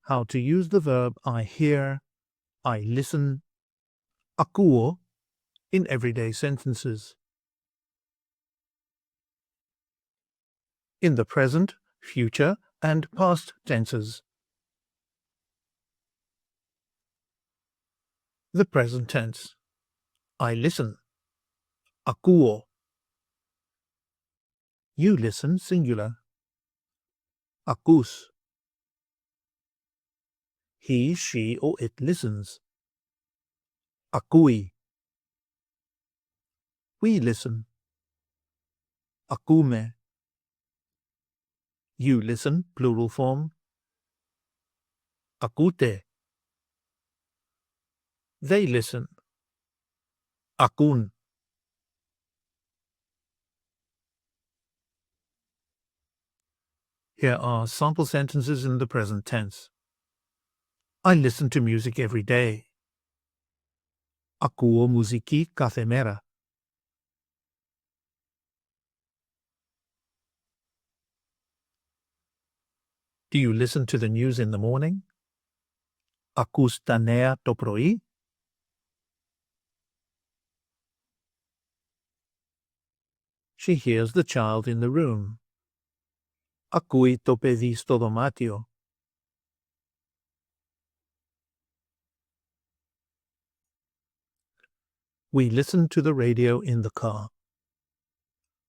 how to use the verb I hear, I listen, ακούω in everyday sentences. In the present, future, and past tenses. The present tense. I listen. ακούω. You listen, singular. Ακούς. He, she, or it listens. Ακούει. We listen. Ακούμε. You listen, plural form. Ακούτε. They listen. Ακούν. Here are sample sentences in the present tense. I listen to music every day. Ακούω μουσική κάθε μέρα. Do you listen to the news in the morning? Ακούς τα νέα το πρωί? She hears the child in the room. Ακούει το παιδί στο δωμάτιο. We listen to the radio in the car.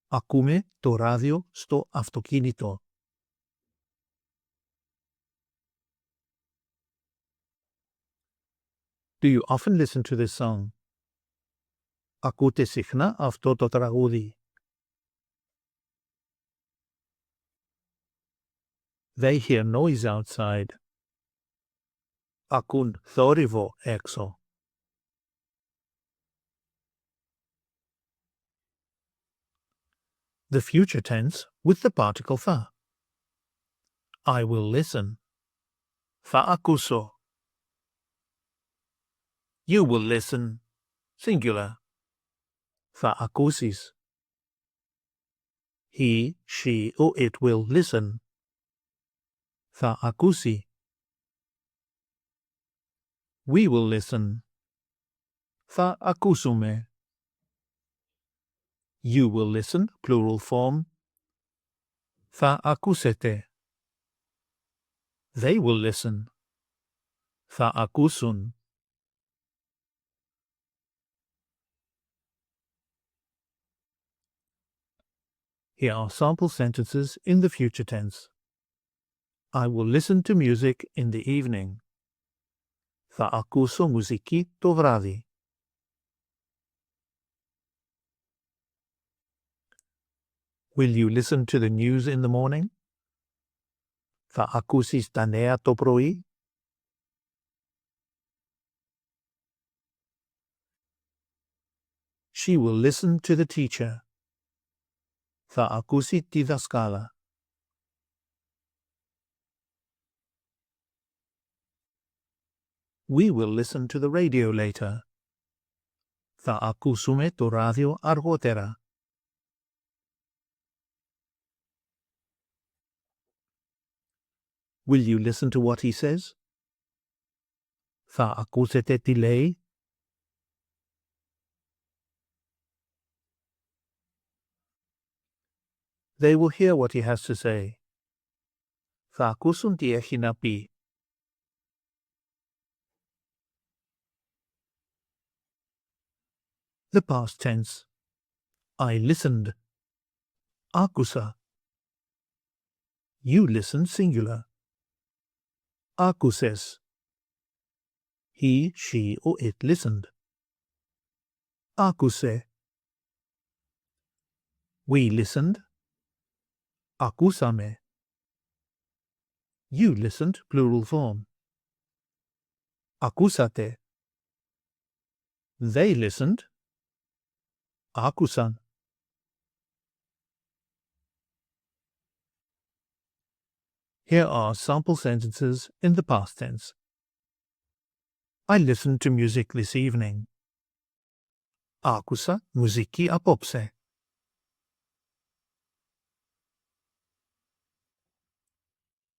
Ακούμε το ράδιο στο αυτοκίνητο. Do you often listen to this song? Ακούτε συχνά αυτό το τραγούδι. They hear noise outside. Ακούν θόρυβο έξω. The future tense with the particle θα. I will listen. Θα ακούσω. You will listen. Singular. Θα ακούσεις. He, she, or it will listen. Θα ακούσει. We will listen. Θα ακούσουμε. You will listen, plural form. Θα ακούσετε. They will listen. Θα ακούσουν. Here are sample sentences in the future tense. I will listen to music in the evening. Θα ακούσω μουσική το βράδυ. Will you listen to the news in the morning? Θα ακούσεις τα νέα το πρωί? She will listen to the teacher. Θα ακούσει τη δασκάλα. We will listen to the radio later. Θα ακούσουμε το ράδιο αργότερα. Will you listen to what he says? Θα ακούσετε τι λέει? They will hear what he has to say. Θα ακούσουν τι έχει να πει. The past tense. I listened. Άκουσα. You listened, singular. Άκουσες. He, she, or it listened. Άκουσε. We listened. Ακούσαμε. You listened, plural form. Ακούσατε. They listened. Άκουσαν. Here are sample sentences in the past tense. I listened to music this evening. Άκουσα μουσική απόψε.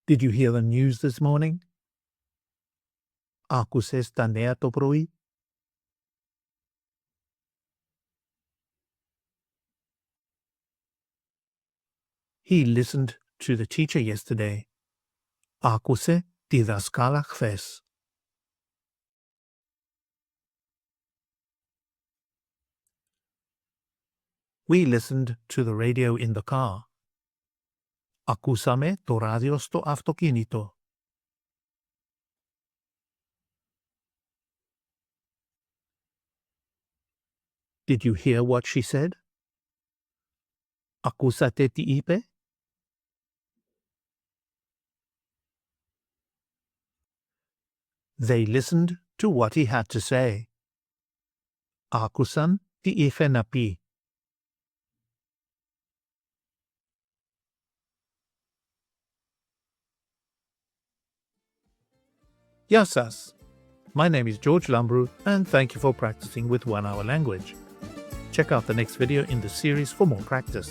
Did you hear the news this morning? Άκουσες τα νέα το πρωί? He listened to the teacher yesterday. Άκουσε τη δασκάλα χθες. We listened to the radio in the car. Ακούσαμε το ράδιο στο αυτοκίνητο. Did you hear what she said? Ακούσατε τι είπε? They listened to what he had to say. Άκουσαν τι είχε να πει. Γεια σας. My name is George Lambrou and thank you for practicing with 1 Hour Language. Check out the next video in the series for more practice.